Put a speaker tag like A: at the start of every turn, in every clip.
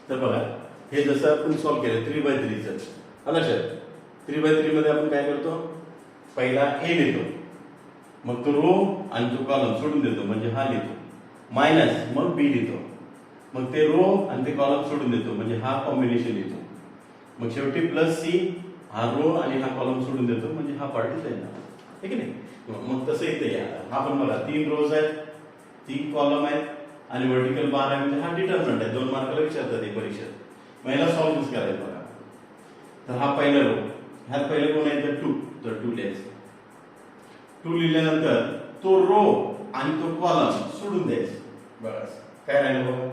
A: तर बघा हे जसं आपण सॉल्व केलं 3/3चं लक्षात 3/3 मध्ये आपण काय करतो पहिला ए लिहितो मग तो रो आणि तो कॉलम सोडून देतो म्हणजे हा लिहितो मायनस मग बी लिहितो मग ते रो आणि ते कॉलम सोडून देतो म्हणजे हा कॉम्बिनेशन लिहितो मग शेवटी प्लस सी हा रो आणि हा कॉलम सोडून देतो म्हणजे हा पार्ट लिहिता येणार ठीक आहे नाही मग तसं इथे या हा पण बघा 3 रोज आहेत 3 कॉलम आहेत आणि वर्टिकल बार आहे म्हणजे हा डिटर्मिनंट आहे 2 मार्काला विचारतात एक परीक्षेत महिला सॉल्व्ह कसं करायचं बघा तर हा पहिला रो ह्यात पहिले कोण आहे तर 2 तर 2 लिहायचं 2 लिहिल्यानंतर तो रो आणि तो कॉलम सोडून द्यायचं बघा काय राहिलं बघा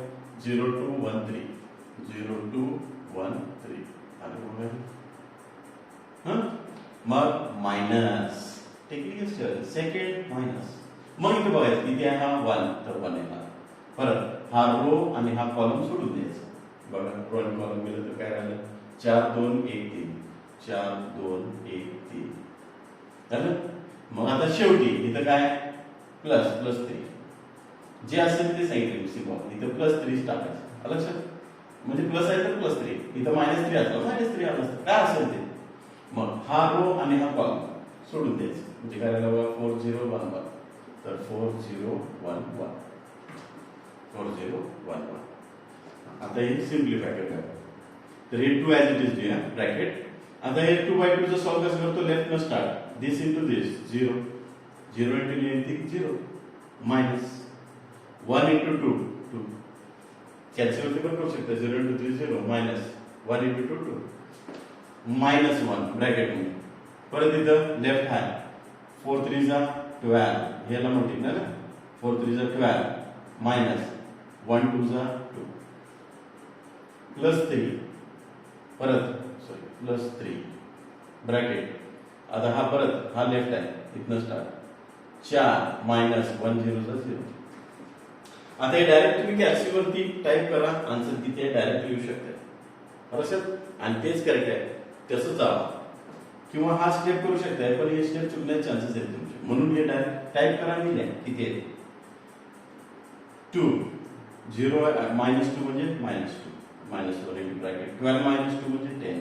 A: 0 2 1 3 0 2 1 3 आलं बघा मग मायनस टेक्निकल सेकंड मायनस मग इथे बघायचं किती आहे हा 1 तर 1 येणार परत हा रो आणि हा कॉलम सोडून द्यायचा बघा रो आणि कॉलम गेलं तर काय राहिलं 4 2 1 3 4 2 1 3 झालं मग आता शेवटी इथं काय प्लस 3 जे असेल ते सांगितलं सिम्बॉल इथं +3 टाकायचं लक्षात म्हणजे प्लस आहे तर +3 इथं -3 असलं -3 आलं असतं काय असेल ते मग हा रो आणि हा कॉलम सोडून द्यायचं म्हणजे काय राहिलं बघा 4 0 1 1 तर 4 0 1 1 4 0 1 1 आता हे सिम्प्लिफाय करूया तर हे 2 ॲज इट इज लिहा ब्रॅकेट आता हे 2/2 चं सॉल्व कसं करतो लेफ्ट न स्टार्ट दिस इनटू दिस 0 0 into anything 0 minus 1 into 2 2 calculate पण करू शकता 0 into 3 0 minus 1 into 2 2 minus 1 bracket मध्ये परत इथं लेफ्ट हँड 4 3 जा 12 ह्याला मल्टिप्लाय ना 4 3 जा 12 minus 1 2 जा 2 +3 परत सॉरी +3 ब्रॅकेट आता हा परत हा लेफ्ट आहे इथनं स्टार्ट 4 -1 0 चा 0 आता हे डायरेक्ट तुम्ही कॅल्सी वरती टाइप करा आन्सर किती आहे डायरेक्ट येऊ शकते लक्षात आणि तेच करेक्ट आहे तसंच जावा किंवा हा स्टेप करू शकताय पण हे स्टेप चुकण्याचे चान्सेस आहेत तुमचे म्हणून हे डायरेक्ट टाइप करा आणि लिहा किती आहे 2 0 -2 म्हणजे -2 -1 into ब्रॅकेट 12 -2 म्हणजे 10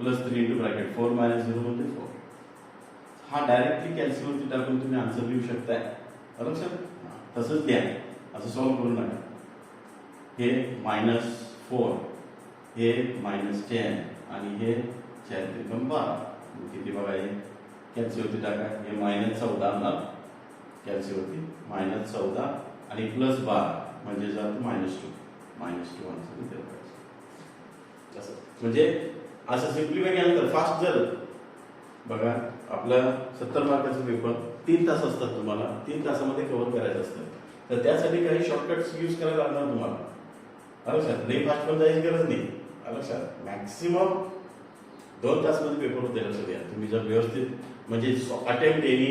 A: +3 into ब्रॅकेट 4 - 0 म्हणजे 4 हा डायरेक्टली कॅल्सीवरती टाकून तुम्ही आन्सर लिहू शकताय लक्षात तसंच द्या असं सॉल्व करू नका हे -4 हे -10 आणि हे 4 त्रिकोण 12 किती बघा हे कॅल्सीवरती टाका हे -14 आणणार कॅल्सीवरती -14 आणि +12 म्हणजे जातो -2 -2 आन्सर इथे बघायचं असं म्हणजे असं सिम्प्लिफाय केल्यानंतर फास्ट झालं बघा आपलं 70 मार्काचं पेपर 3 तास असतात तुम्हाला 3 तासामध्ये कव्हर करायचं असतं तर त्यासाठी काही शॉर्टकट्स यूज करायला लागणार तुम्हाला लक्षात लई फास्ट पण जायची गरज नाही लक्षात मॅक्सिमम 2 तासामध्ये पेपर होते लक्षात द्या तुम्ही जर व्यवस्थित म्हणजे अटेम्प्ट एनी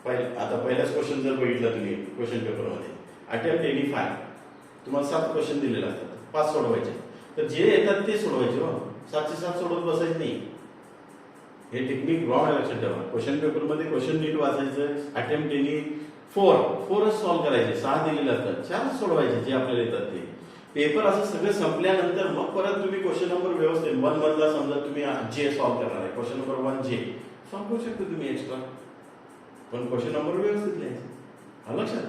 A: आता पहिलाच क्वेश्चन जर बघितला तुम्ही क्वेश्चन पेपरमध्ये अटेम्प्ट एनी 5 तुम्हाला 7 क्वेश्चन दिलेले असतात 5 सोडवायचे तर जे येतात ते सोडवायचे हो 7 चे 7 सोडवत बसायचं नाही हे टेक्निक रॉंग आहे लक्षात ठेवा क्वेश्चन पेपर मध्ये क्वेश्चन नीट वाचायचं अटेम्प्ट एनी 4च सॉल्व करायचे 6 दिलेले असतात 4च सोडवायचे जे आपल्याला येतात ते पेपर असं सगळं संपल्यानंतर मग परत तुम्ही क्वेश्चन नंबर व्यवस्थित 1 मधला समजा तुम्ही जे सॉल्व करणार आहे क्वेश्चन नंबर 1 जे सॉल्व करू शकता तुम्ही एक्स्ट्रा पण क्वेश्चन नंबर व्यवस्थित लिहायचं लक्षात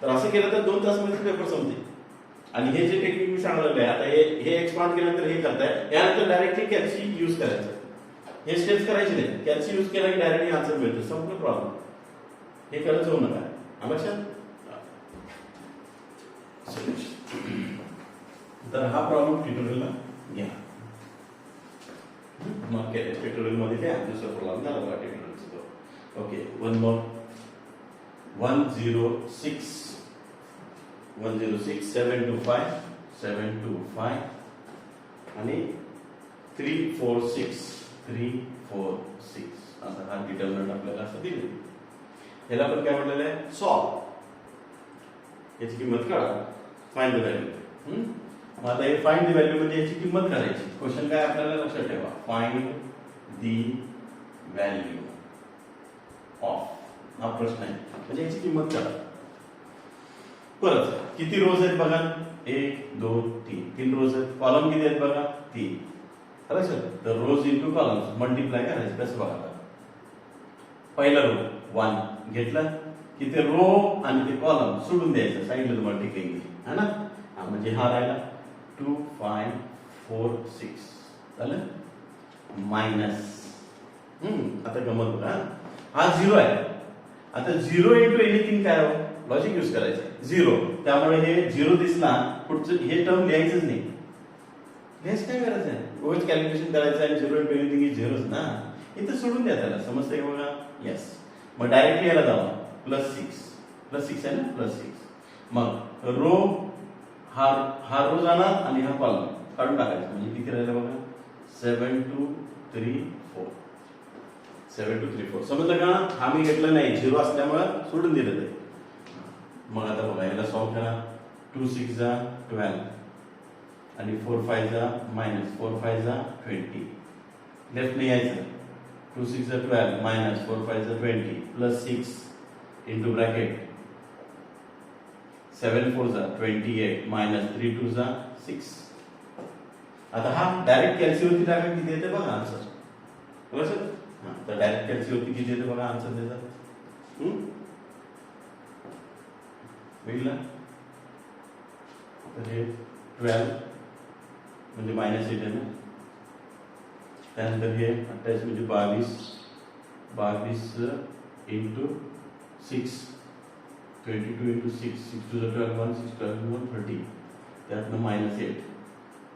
A: तर असं केलं तर 2 तासामध्ये पेपर संपते आणि हे जे टेक्निक मी सांगितलं आहे आता हे एक्सपांड केल्यानंतर हे करताय यानंतर डायरेक्टली कॅल्सी यूज करायचं हे स्टेप्स करायचे नाही कॅल्सी यूज केला की डायरेक्टली आन्सर मिळतो संपलं प्रॉब्लेम हे करत जाऊ नका लक्षात तर हा प्रॉब्लेम ट्युटोरियलला घ्या मग ट्युटोरियल मध्ये घ्या दुसरा प्रॉब्लेम झाला बघा ट्युटोरियलचा ओके वन मोर 106 725 725 आणि 346 346 असा हा डिटर्मिनंट आपल्याला असं दिले ह्याला पण काय म्हटलेलं आहे सॉल्व याची किंमत काढा फाइंड द व्हॅल्यू आता हे फाइंड द व्हॅल्यू म्हणजे याची किंमत काढायची क्वेश्चन काय आपल्याला लक्षात ठेवा फाइंड द व्हॅल्यू ऑफ हा प्रश्न आहे म्हणजे याची किंमत काढा परत किती रोज आहेत बघा, 1 2 3 3 रोज आहेत. कॉलम किती आहेत बघा, 3. लक्षात, तर रोज इंटू कॉलम्स मल्टिप्लाय करायचं. कसं बघा, आता पहिला रो 1 घेतला की ते रो आणि ते कॉलम सोडून द्यायचं, साईडला तुम्हाला टिकली है ना. म्हणजे हा राहिला 2 5 4 6 झालं मायनस. आता गमत बघा, हा 0 आहे. आता 0 इंटू एनिथिंग काय हो, लॉजिक यूज करायचं 0. त्यामुळे हे 0 दिसला, पुढचं हे टर्म लिहायचंच नाही. लिहायचं काय करायचं आहे, रोज कॅल्क्युलेशन करायचं आहे. 0 इंटू एनिथिंग ही 0च ना, इथं सोडून द्या त्याला. समजतंय का बघा, येस. मग डायरेक्टली याला जावा, +6 आहे ना, +6. मग रो हा रो जाणार आणि हा कॉलम काढून टाकायचा. म्हणजे किती राहिलं बघा, 7 2 3 4. 7 2 3 4 समजलं का. हा मी घेतलं नाही, 0 असल्यामुळे सोडून दिलं ते. मग आता बघा, याला सॉल्व करा. 2 6 जा 12 आणि 4 5 जा -4 5 जा 20. लेफ्ट नाही यायचं. 2 6 जा 12 -4 5 जा 20 +6 इंटू ब्रॅकेट 7 4 जा 28 -3 2 जा 6. आता हा डायरेक्ट कॅल्सीवरती टाका, किती येते बघा आन्सर. बरोबर, तर डायरेक्ट कॅल्सीवरती किती येते बघा आन्सर त्याचा. बघितलं, तर हे 12 म्हणजे -8 येते ना. त्यानंतर हे 28 म्हणजे 22 इंटू 6 22 इंटू 6 6 टू 12 1 6 12 1 30. त्यातनं -8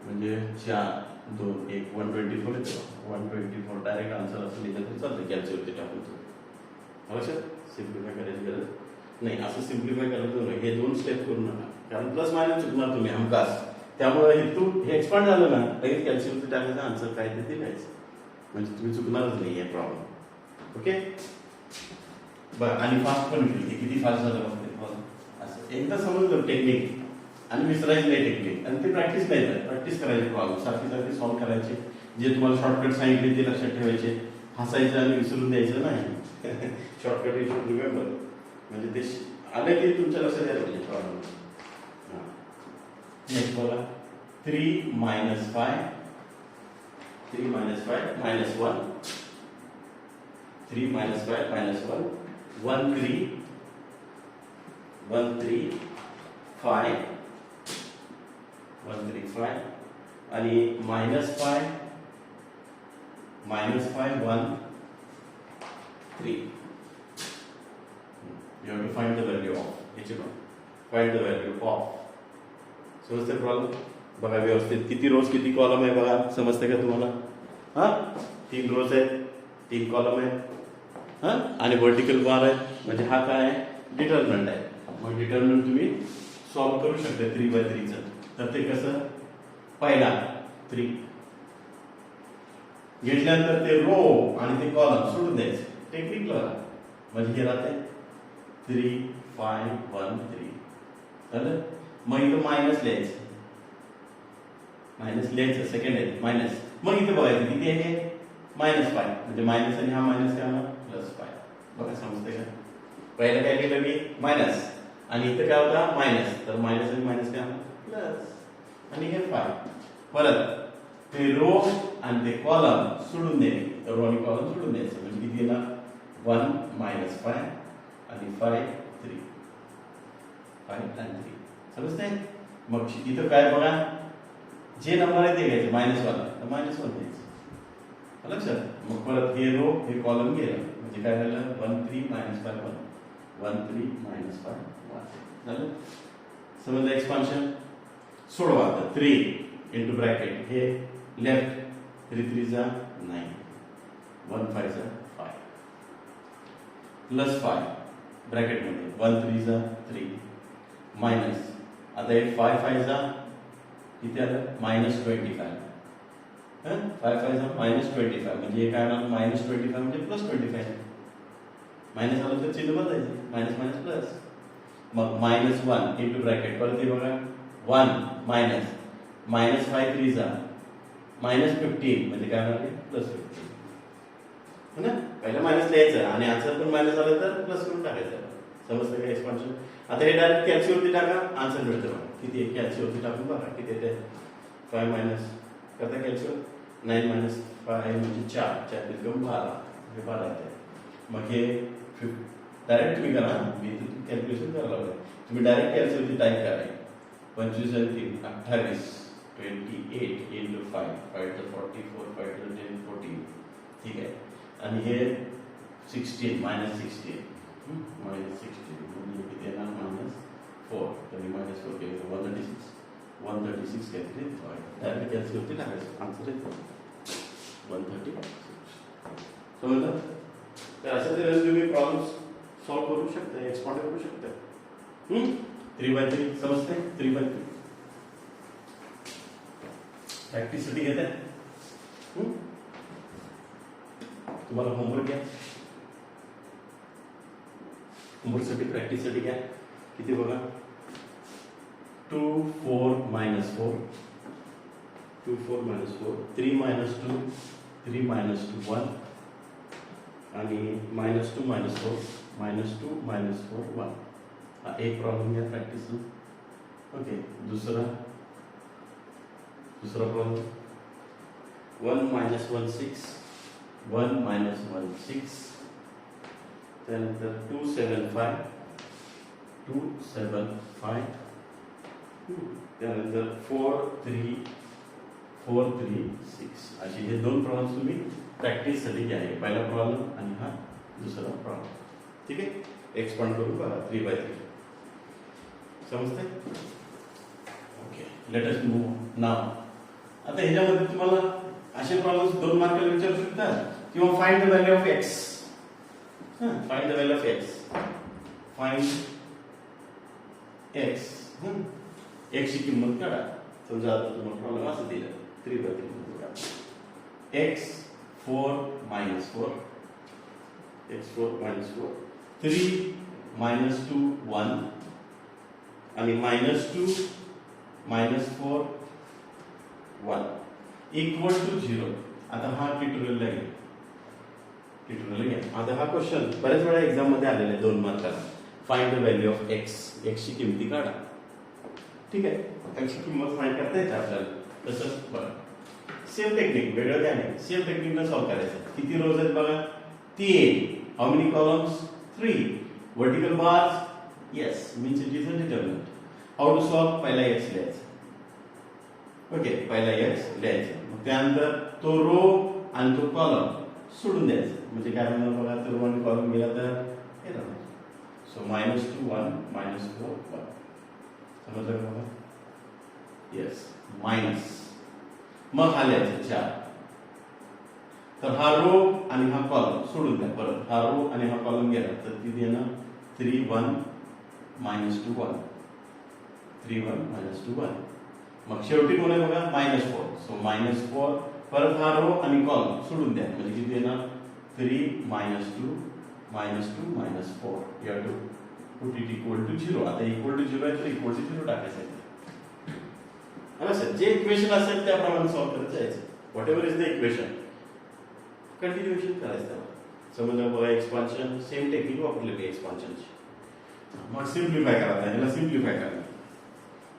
A: म्हणजे 4 2 1 124 येतो. 124 डायरेक्ट आन्सर असं लिहिलं तरी चालतं कॅल्सीवरती टाकून. लक्षात, सिम्प्लिफाय करायची गरज नाही. असं सिम्प्लिफाय करायचं नाही, हे 2 स्टेप करू नका, कारण प्लस मायनस चुकणार तुम्ही हमखास. त्यामुळे हे एक्सपांड झालं ना, लगेच कॅल्सीवरती टाकायचं, आन्सर काय ते लिहायचं. म्हणजे तुम्ही चुकणारच नाही आहे प्रॉब्लेम. ओके, बरं. आणि फास्ट पण केली, किती फास्ट झालं बघते. असं एकदा समजलं टेक्निक आणि विसरायचं नाही टेक्निक, आणि ते प्रॅक्टिस नाही तर प्रॅक्टिस करायची. प्रॉब्लेम सारखी सॉल्व्ह करायचे. जे तुम्हाला शॉर्टकट सांगितले ते लक्षात ठेवायचे. हसायचं आणि विसरून द्यायचं नाही. शॉर्टकट इज रिमेंबर, म्हणजे ते आले की तुमच्या लक्षात यायला पाहिजे प्रॉब्लेम. नेक्स्ट बघा, 3 - 5 3 - 5 -1 3 - 5 -1 1 3 1 3 5 1 3 5 आणि -5 -5 1 3. You have to find the value of. Find the value of. समजते प्रॉब्लेम बघा व्यवस्थित. किती रोज किती कॉलम आहे बघा, समजते का तुम्हाला. हा 3 रोज आहेत, 3 कॉलम आहेत, हा आणि व्हर्टिकल बार आहे. म्हणजे हा काय आहे, डिटर्मिनंट आहे. मग डिटर्मिनंट तुम्ही सॉल्व्ह करू शकता 3/3 चं. तर ते कसं, पहिला 3 घेतल्यानंतर ते रो आणि ते कॉलम सोडून द्यायचे. टेक्निक बघा, म्हणजे हे राहते 3 5 1 3 झालं. मग इथं मायनस लिहायचं सेकंड आहे मायनस. मग इथे बघायचं किती आहे, -5 म्हणजे मायनस आणि हा मायनस काय होणार +5. बघा समजते का. पहिलं काय केलं मी, मायनस, आणि इथं काय होता मायनस, तर मायनस आणि मायनस काय होणार प्लस, आणि हे 5. परत ते रो आणि ते कॉलम सोडून द्यायचे. रो आणि कॉलम सोडून द्यायचं. म्हणजे किती येणार 1 -5 आणि 5 3 5 आणि 3. समजते. मग इथं काय बघा, जे नंबर आहे ते घ्यायचं -1 तर -1 द्यायचं. लक्षात. मग परत हे रो हे कॉलम गेलं, म्हणजे काय झालं 1 3 -5 1 1 3 -5 1 झालं. समजलं एक्सपान्शन. सोडवा आता. 3 इंटू ब्रॅकेट हे लेफ्ट 3 3 जा 9 1 5 जा 5 +5 ब्रॅकेट मध्ये 1 3 जा 3 मायनस. आता हे 5 5 जा किती आलं -25. 5 5 जा -25 म्हणजे हे काय आलं -25 म्हणजे +25. मायनस आलं तर चिन्ह बदलायचं, मायनस मायनस प्लस. मग -1 इंटू ब्रॅकेट परत हे बघा 1 मायनस -5 3 जा -15 म्हणजे काय होणार +15 है ना. पहिला मायनस लिहायचं आणि आन्सर पण मायनस आलं तर प्लस करून टाकायचं. समजतं का एक्सपान्शन? आता हे डायरेक्ट कॅल्सीवरती टाका, आन्सर मिळतं बघा. किती आहे कॅल्सीवरती टाकून बघा किती येते. 5 मायनस करता कॅल्सीवर 9 मायनस 5 म्हणजे 4, 4 त्रिकम 12, हे 12 येते. मग हे डायरेक्ट तुम्ही करा, मी कॅल्क्युलेशन करायला लागलो. तुम्ही डायरेक्ट कॅल्सीवरती टाईप करा. 25 आणि 3 28, 28 इंटू 5, 5 to 44, 5 to 10 14. ठीक आहे. आणि हे 16 मायनस 16 मायनस 16 म्हणजे किती येणार मायनस 4. तर मायनस 4 केलं तर 136, 136 काहीतरी डायरेक्ट कॅल्सीवरती टाकायचं, आन्सर येतो 136. समजलं? तर अशा तऱ्हेने तुम्ही प्रॉब्लेम्स सॉल्व करू शकता, एक्सपांड करू शकता. 3/3 समजते? 3/3 प्रॅक्टिससाठी घेत आहे. तुम्हाला होमवर्क आहे, होमवर्कसाठी प्रॅक्टिससाठी घ्या. किती बघा, 2 4 minus 4, 2 4 minus 4, 3 minus 2, 3 minus 2 1, आणि -2 minus 4, -2 minus 4 1. हा एक प्रॉब्लेम घ्या प्रॅक्टिस. ओके. दुसरा प्रॉब्लेम 1 minus 1 6, 1 minus 1 6, त्यानंतर 2 7 5, 2 7 5, त्यानंतर 4 3 4 3 6. अशी हे दोन प्रॉब्लेम्स तुम्ही प्रॅक्टिससाठी घ्या. पहिला प्रॉब्लेम आणि हा दुसरा प्रॉब्लेम. ठीक आहे. एक्सपांड करून बघा 3/3. समजते? ओके. लेट अस मूव नाव. आता ह्याच्यामध्ये तुम्हाला असे प्रॉब्लेम्स 2 मार्काला विचारू शकतात किंवा find the value of x. Find the value of x. Find x. X ची किंमत काढा. समजा आता तुम्हाला प्रॉब्लेम असं दिला 3/3 x 4 minus 4, x 4 minus 4, 3 minus 2 1, आणि -2 minus 4 1 इक्वल टू 0. आता हा ट्युटोरियल आहे. आता हा क्वेश्चन बऱ्याच वेळा एक्झाम मध्ये आलेला आहे 2 मार्काला. Find the value of x. X ची किंमती काढा. ठीक आहे. एक्स ची किंमत फाइंड करता येते आपल्याला. तसंच बघा, सेम टेक्निक, वेगळं काय नाही, सेम टेक्निकनं सॉल्व करायचं. किती रोज आहेत बघा, 3. How many columns, 3. Vertical bars, yes, means it is a determinant. How to solve, पहिला एक्स लिहायचं. ओके, पहिला एक्स लिहायचं. मग त्यानंतर तो रो आणि तो कॉलम सोडून द्यायचं. म्हणजे काय म्हणणार बघा, तर 1 कॉलम गेला तर हे राहणार. सो -2 1 -4 1. समजलं का बघा? Yes, minus. मग हा लिहायचं 4. तर हा रो आणि हा कॉलम सोडून द्या. परत हा रो आणि हा कॉलम गेला तर किती येणार, 3 1 -2 1, 3 1 -2 1. मग शेवटी कोण आहे बघा, -4. सो -4. परत हा रो आणि कॉलम सोडून द्या. म्हणजे किती येणार, 3 -2 -4. या to put it equal to 0. आता इक्वल टू 0 आहे तर इक्वल टू 0 टाकायचं. सर जे इक्वेशन असेल त्याप्रमाणे सॉल्व करत जायचं. What ever is the equation, continuation करायचं त्याला. समजलं बघा, एक्सपान्शन सेम टेक्निक वापरलेली एक्सपान्शनची. मग सिम्प्लिफाय करायला, ह्याला सिम्प्लिफाय करायला.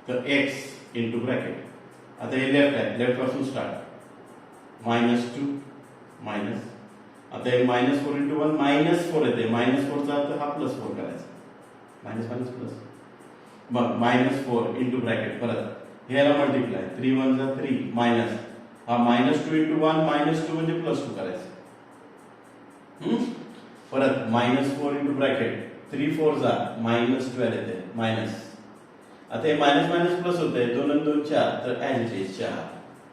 A: तर एक्स इंटू ब्रॅकेट. आता हे लेफ्ट आहे, लेफ्ट पासून स्टार्ट. -2 मायनस. आता हे -4 इंटू 1 -4 येते. -4चा अर्थ हा +4 करायचा. Minus minus plus. मग -4 इंटू ब्रॅकेट. परत ह्याला मल्टिप्लाय. 3 1 जा 3 मायनस. हा -2 इंटू 1 -2 म्हणजे +2 करायचं. परत -4 इंटू ब्रॅकेट. 3 4 जा -12 येते मायनस. आता हे मायनस मायनस प्लस होत आहे. 2 आणि 2 4, तर ॲज इट इज 4.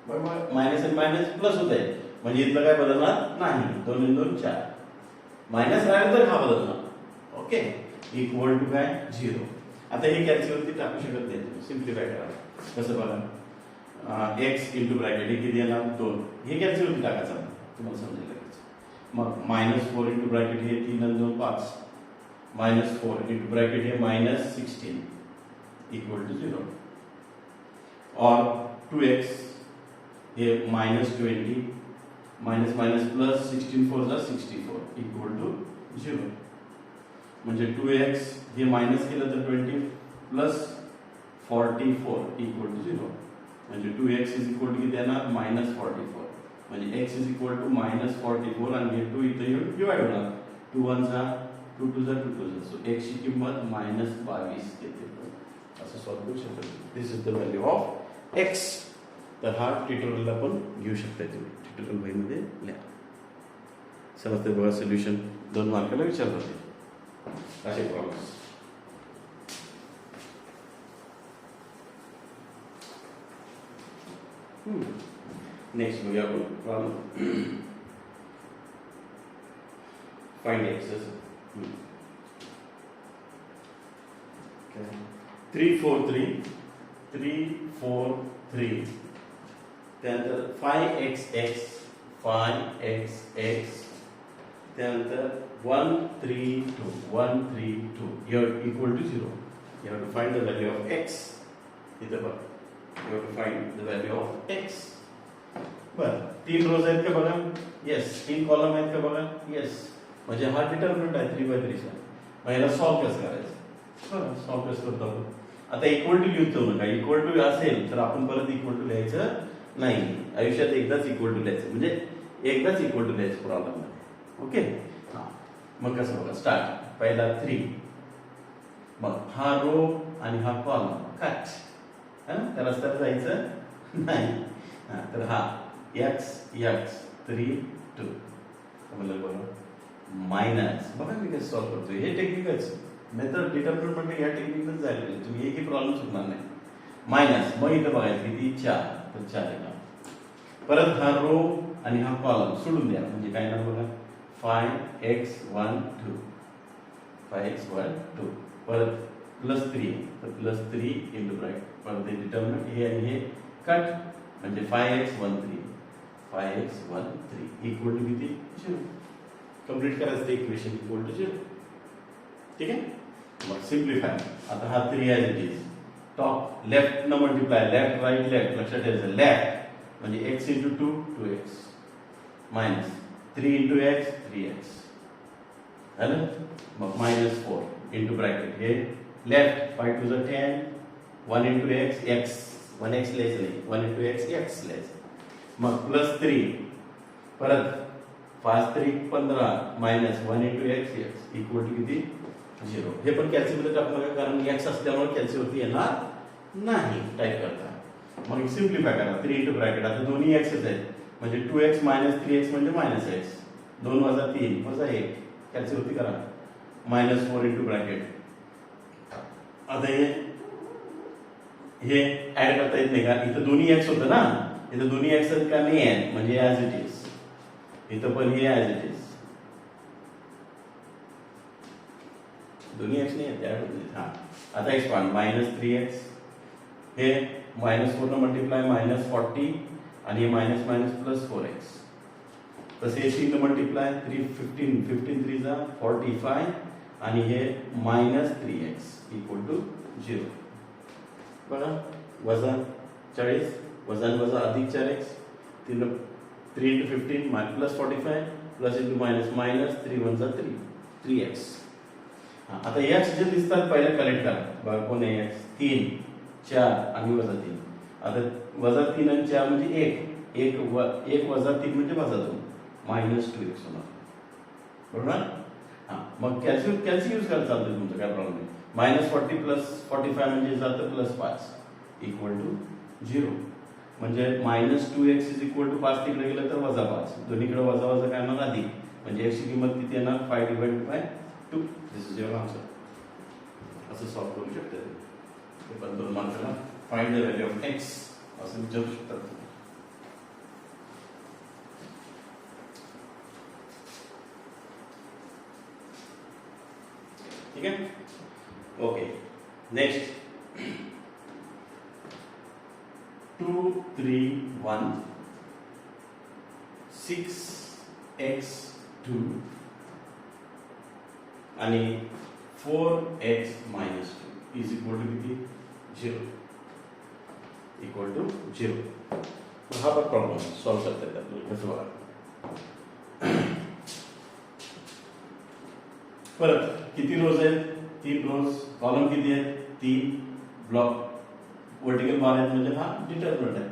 A: बरोबर, मायनस आणि मायनस प्लस होत आहे. म्हणजे इथलं काय बदलणार नाही. 2 आणि 2 4. मायनस राहिलं तर हा बदलणार. ओके, इक्वल टू काय, 0. आता हे कॅल्सीवरती टाकू शकत नाही तुम्ही. सिम्प्लिफाय करा. कसं बघा, एक्स इंटू ब्रॅकेट हे किती येणार, 2. हे कॅल्सीवरती टाकायचं तुम्हाला समजेल लगेच. मग -4 इंटू ब्रॅकेट हे 3 आणि 2 5. -4 इंटू ब्रॅकेट हे -16 इक्वल टू 0. और 2x हे -20 माइनस माइनस प्लस 16 4 जा 64 इक्वल टू 0. म्हणजे 2x हे मायनस केलं तर 20 प्लस 44 इक्वल टू 0. म्हणजे 2x इज इक्वल टू किती येणार -44. म्हणजे x इज इक्वल टू -44 आणि हे 2 इथे येऊन डिवाइड होणार. 2 1 जा 2 2 जा 2 2 जा. सो x ची किंमत -22 येते. असं सॉल्व्ह करू शकतो. This is the value of x. तर हा ट्युटोरियलला पण घेऊ शकता तुम्ही. ट्युटोरियल वहीमध्ये लिहा. समजते बघा सोल्युशन 2 मार्काला विचारतात ते असे प्रॉब्लेम्स. नेक्स्ट बघूया आपण प्रॉब्लेम. फाइंड एक्सेस 343 त्यानंतर 5xx त्यानंतर 132 here equal to 0. You have to find the value of x. इथं बघ, you have to find the value of x. बरं, 3 रोज आहेत का बघा? येस. 3 कॉलम आहेत का बघा? येस. म्हणजे हा डिटर्मिनंट आहे 3/3 चा. मग याला सॉल्व्ह कसं करायचं? बरं, सॉल्व्ह कसं करतो आपण? आता इक्वल टू लिहितो नका. इक्वल टू असेल तर आपण परत इक्वल टू लिहायचं नाही. आयुष्यात एकदाच इक्वल टू लिहायचं. म्हणजे एकदाच इक्वल टू लिहायचं प्रॉब्लेम मध्ये. ओके. मग कसं बघा, स्टार्ट. पहिला 3, मग हा रो आणि हा कॉलम कट. त्या रस्त्यात जायचं नाही. तर हा x 3 2 बघा मायनस. बघा मी कसं सॉल्व्ह करतो. हे टेक्निकच नाही तर डिटर्मिनंट म्हणजे या टेक्निकच जायला पाहिजे. तुम्ही एकही प्रॉब्लेम सुटणार नाही. मायनस, मग इथं बघायचं किती 4, तर 4 येणार. परत हा रो आणि हा कॉलम सोडून द्या. म्हणजे काय ना बघा 5x1 2 परत प्लस 3 तर प्लस 3 इंटू ब्रॅकेट परत डिटर्मिनंट हे आणि हे कट. म्हणजे 5x13 इक्वल टू किती 0. कंप्लीट करायचं ते इक्वेशन इक्वल टू 0. ठीक आहे. मग सिम्प्लिफाय. आता हा 3 as it is. Top left न मल्टिप्लाय, लेफ्ट राईट लेफ्ट लक्षात ठेवायचं. लेफ्ट म्हणजे x into 2 2x minus 3 into x 3x झालं. मग -4 इंटू ब्रॅकेट हे लेफ्ट 5 2 10 1 इंटू x 1x लिहायचं नाही. 1 इंटू x लिहायचं. मग प्लस 3 परत 5 3 15 minus 1 into x equal to किती 0. हे पण कॅल्सीमध्ये टाकू नका कारण x असल्यामुळे कॅल्सीवरती येणार नाही टाईप करता. मग सिम्प्लिफाय करा. 3 इंटू ब्रॅकेट. आता दोन्ही xच आहेत म्हणजे 2x मायनस 3x म्हणजे -x. 2 वजा 3 वजा 1 कॅल्सीवरती करा. -4 इंटू ब्रॅकेट. आता हे ऍड करता येत नाही का? इथं दोन्ही x होतं ना. इथं दोन्ही x आहेत का नाही आहेत म्हणजे ॲज इट इज. इथं पण हे ॲज इट इज. दोन्ही x नाही आहेत ऍड होते. आता एक्सपांड -3x हे -4 न मल्टिप्लाय -40 आणि हे मायनस मायनस प्लस 4x. तसे 3 न मल्टिप्लाय 15 3 जा 45 आणि हे -3x इक्वल टू 0. बघा वजा 40 वजा अधिक 4x 3 into 15 plus 45 plus into minus 3 1 जा 3x. आता x जे दिसतात पहिले कलेक्ट करा. बघा कोण आहे x 3 4 आणि वजा 3. आता वजा 3 आणि 4 म्हणजे 1 वजा 3 म्हणजे वजा 2 -2x होणार. बरोबर. मग कॅल्सी यूज करायला चालतं तुमचं काय प्रॉब्लेम नाही. -40 प्लस 45 म्हणजे जातं प्लस 5 इक्वल टू 0. म्हणजे -2x इज इक्वल टू 5 तिकडे गेलं तर वजा 5. दोन्हीकडे वजा काय येणार अधिक. म्हणजे x ची किंमत किती येणार 5/2. This is your answer. असं सॉल्व्ह करू शकता. ते पण 2 मार्काला find the value of x असं विचारू शकतात. ठीक आहे. ओके. नेक्स्ट 2 3 1 6x2 आणि 4x minus 2 is equal to किती 0 इक्वल टू 0. हा पण प्रॉब्लेम सॉल्व्ह करता येतात कसं बघा. परत किती रोज आहेत? 3 रोज. कॉलम किती आहेत? 3. ब्लॉक वर्टिकल बार आहेत म्हणजे हा डिटर्मिनंट आहे.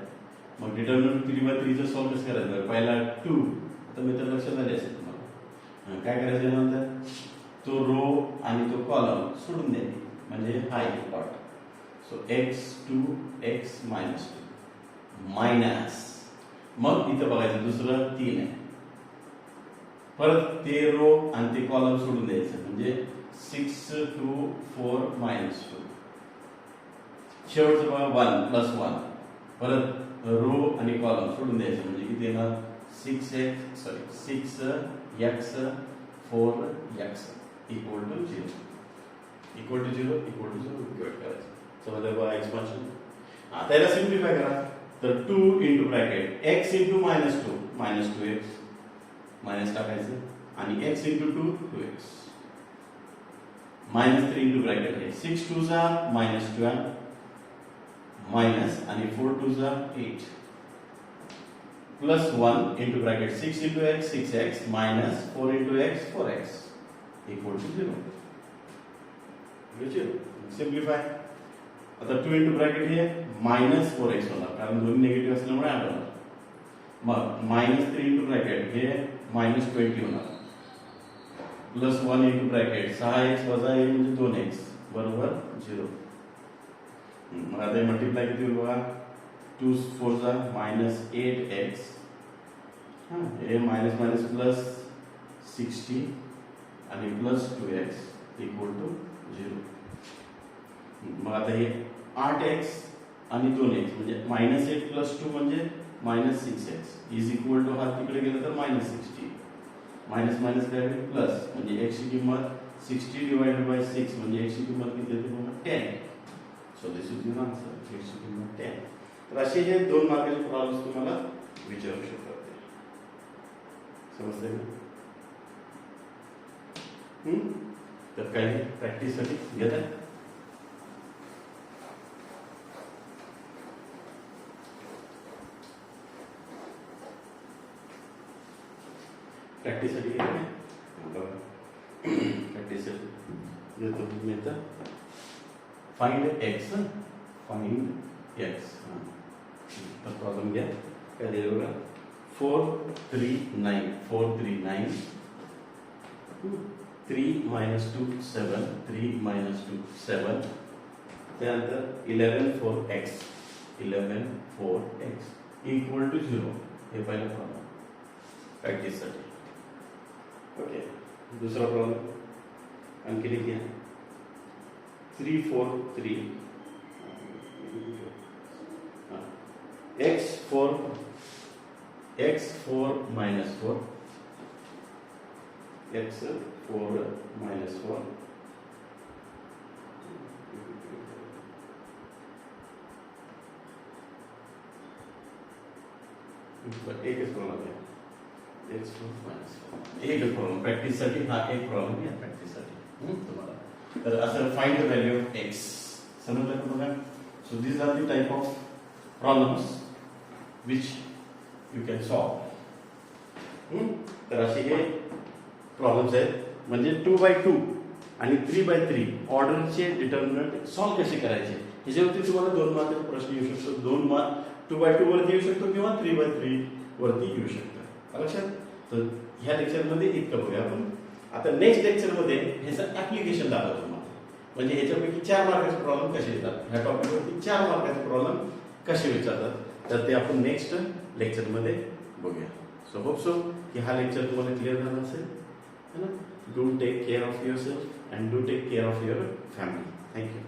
A: मग डिटर्मिनंट 3/3 चं सॉल्व कसं करायचं? पहिला 2. आता मी तर लक्षात आले असेल तुम्हाला. काय करायचं नंतर? तो रो आणि तो कॉलम सोडून द्यायचे म्हणजे हा एक part. So x2 x minus 2 minus. मग इथं बघायचं दुसरं 3 आहे. परत ते रो आणि ते कॉलम सोडून द्यायचं म्हणजे 6 2 4 -2. शेवटचं बघा 1 + 1. परत रो आणि कॉलम सोडून द्यायचं म्हणजे किती येणार? 6x 4x equal to 0. Equal to 0 equate करायचं. समजलं बघा एक्सपान्शन. आता याला सिम्प्लिफाय करा. तर 2 into bracket x into -2 -2x minus टाकायचं आणि x into 2 2x -3 into bracket आहे 6 2 चा -12 मायनस आणि 4 2 चा 8 plus 1 into bracket 6 into x 6x minus 4 into x 4x equal to 0. Simplify. आता 2 into ब्रॅकेट हे -4x होणार कारण दोन्ही निगेटिव्ह असल्यामुळे ऍड होणार. मग -3 into ब्रॅकेट हे -20 होणार प्लस 1 into ब्रॅकेट 6x वजा a म्हणजे 2x बरोबर 0. मग आता मल्टिप्लाय किती होईल बघा? 2 4 चा -8x हे मायनस मायनस प्लस 60 आणि प्लस 2x इक्वल टू 0. मग आता हे 8x आणि 2x म्हणजे -8 + 2 म्हणजे -6x इज इक्वल टू हा तिकडे गेलं तर -60 मायनस मायनस काय होईल प्लस म्हणजे x ची किंमत 60 / 6 म्हणजे x ची किंमत किती येते बघा 10. So this is your answer. x ची किंमत 10. तर असे हे 2 मार्काचे प्रॉब्लेम्स तुम्हाला विचारू शकतात. समजतंय ना? तर काही प्रॅक्टिससाठी घेत आहे. प्रॅक्टिससाठी घेत आहे. प्रॅक्टिससाठी घेतो मी तर फाइंड x. तर प्रॉब्लेम घ्या. काय दिलं बघा 439 3 - 2 7 3 - 2 7 त्यानंतर 11 4x इक्वल टू 0. हे पहिला प्रॉब्लेम प्रॅक्टिससाठी. ओके. दूसरा प्रॉब्लेम आणखी लिखिए 3 4 3 x4 -4 x4 -4 एक प्रॉब्लेम है x4 -4 एक प्रॉब्लेम प्रॅक्टिससाठी हा एक प्रॉब्लेम आहे प्रॅक्टिससाठी तुम्हाला. तर असं find the value of x समजलं का बघा. So this are the type of problems which you can solve. तर असे हे प्रॉब्लेम्स आहेत म्हणजे 2/2 आणि 3/3 ऑर्डरचे डिटर्मिनंट सॉल्व कसे करायचे ह्याच्यावरती तुम्हाला 2 मार्काचा प्रश्न येऊ शकतो. 2 मार्क 2/2 वरती येऊ शकतो किंवा 3/3 वरती येऊ शकतो. लक्षात. तर ह्या लेक्चरमध्ये इतकं बघूया आपण. आता नेक्स्ट लेक्चरमध्ये ह्याचं ऍप्लिकेशन दाखवतो तुम्हाला. म्हणजे ह्याच्यापैकी 4 मार्काचे प्रॉब्लेम कसे येतात, ह्या टॉपिकवरती 4 मार्काचे प्रॉब्लेम कसे विचारतात तर ते आपण नेक्स्ट लेक्चरमध्ये बघूया. सो होप सो की हा लेक्चर तुम्हाला क्लिअर झाला असेल है ना. Do take care of yourself and do take care of your family. Thank you.